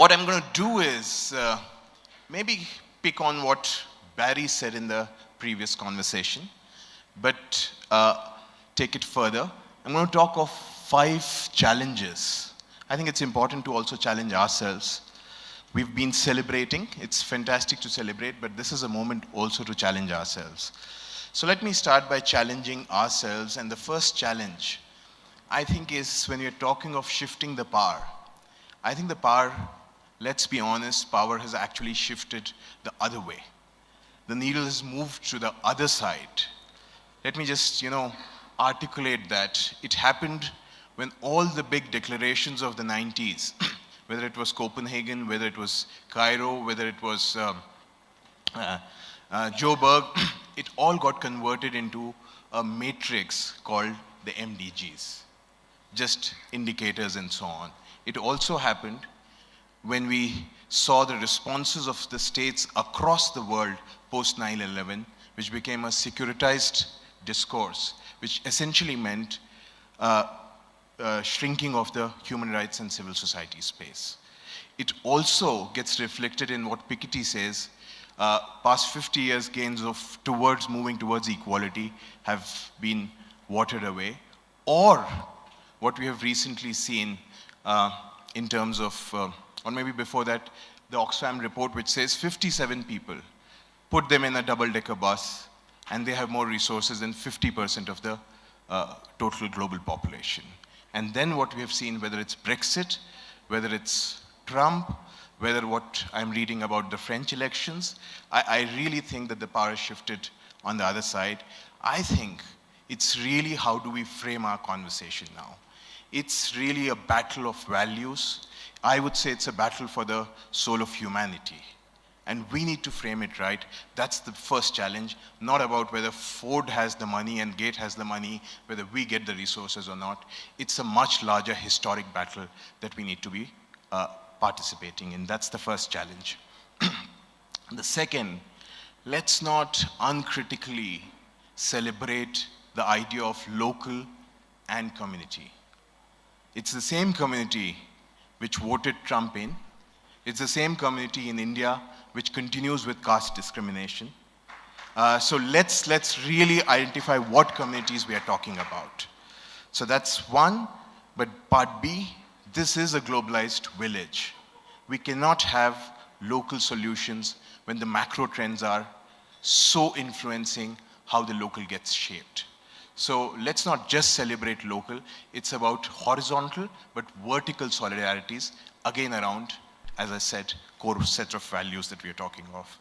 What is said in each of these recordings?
What I'm going to do is maybe pick on what Barry said in the previous conversation, but take it further. I'm going to talk of 5 challenges. I think it's important to also challenge ourselves. We've been celebrating. It's fantastic to celebrate, but this is a moment also to challenge ourselves. So let me start by challenging ourselves. And the first challenge, I think, is when we're talking of shifting the power. I think the power, let's be honest, power has actually shifted the other way. The needle has moved to the other side. Let me just, articulate that. It happened when all the big declarations of the 90s, whether it was Copenhagen, whether it was Cairo, whether it was Joburg, it all got converted into a matrix called the MDGs, just indicators and so on. It also happened when we saw the responses of the states across the world post 9/11, which became a securitized discourse, which essentially meant shrinking of the human rights and civil society space. It also gets reflected in what Piketty says, past 50 years gains moving towards equality have been watered away, or what we have recently seen in terms of, or maybe before that, the Oxfam report which says 57 people, put them in a double-decker bus, and they have more resources than 50% of the total global population. And then what we have seen, whether it's Brexit, whether it's Trump, whether what I'm reading about the French elections, I really think that the power has shifted on the other side. I think it's really how do we frame our conversation now. It's really a battle of values. I would say it's a battle for the soul of humanity. And we need to frame it right. That's the first challenge, not about whether Ford has the money and Gates has the money, whether we get the resources or not. It's a much larger historic battle that we need to be participating in. That's the first challenge. The second, let's not uncritically celebrate the idea of local and community. It's the same community which voted Trump in. It's the same community in India which continues with caste discrimination. So let's really identify what communities we are talking about. So that's one, but part B, this is a globalized village. We cannot have local solutions when the macro trends are so influencing how the local gets shaped. So let's not just celebrate local, it's about horizontal but vertical solidarities, again around, as I said, core set of values that we are talking of.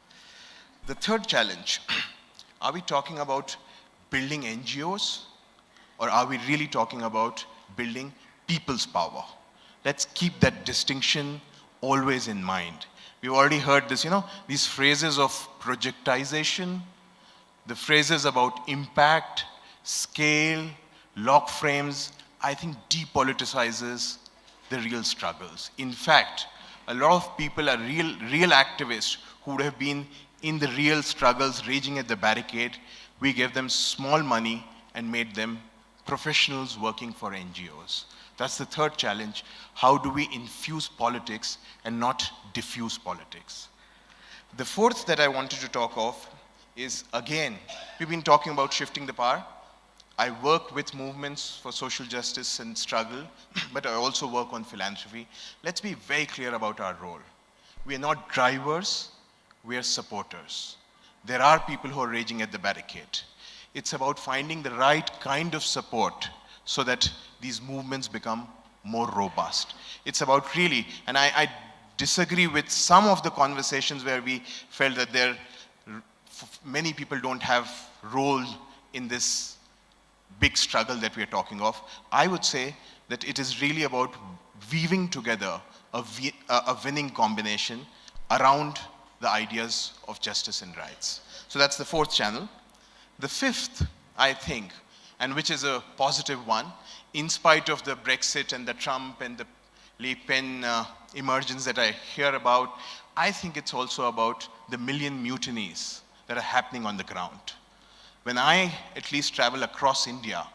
The third challenge, are we talking about building NGOs, or are we really talking about building people's power? Let's keep that distinction always in mind. We've already heard this, these phrases of projectization, the phrases about impact, scale, lock frames, I think depoliticizes the real struggles. In fact, a lot of people are real activists who would have been in the real struggles, raging at the barricade. We gave them small money and made them professionals working for NGOs. That's the third challenge. How do we infuse politics and not diffuse politics? The fourth that I wanted to talk of is, again, we've been talking about shifting the power. I work with movements for social justice and struggle, but I also work on philanthropy. Let's be very clear about our role. We are not drivers, we are supporters. There are people who are raging at the barricade. It's about finding the right kind of support so that these movements become more robust. It's about really, and I disagree with some of the conversations where we felt that many people don't have role in this big struggle that we are talking of. I would say that it is really about weaving together a winning combination around the ideas of justice and rights. So that's the fourth channel. The fifth, I think, and which is a positive one, in spite of the Brexit and the Trump and the Le Pen emergence that I hear about, I think it's also about the million mutinies that are happening on the ground. When I at least travel across India,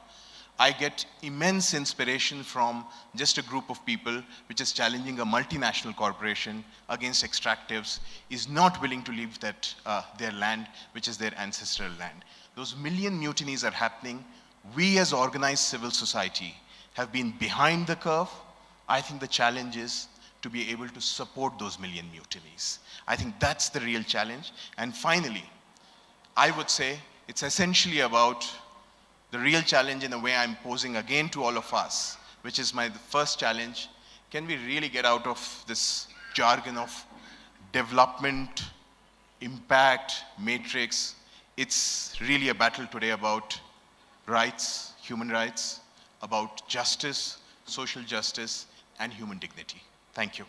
I get immense inspiration from just a group of people which is challenging a multinational corporation against extractives, is not willing to leave their land, which is their ancestral land. Those million mutinies are happening. We as organized civil society have been behind the curve. I think the challenge is to be able to support those million mutinies. I think that's the real challenge. And finally, I would say it's essentially about the real challenge in a way I'm posing again to all of us, which is my first challenge. Can we really get out of this jargon of development, impact, matrix? It's really a battle today about rights, human rights, about justice, social justice, and human dignity. Thank you.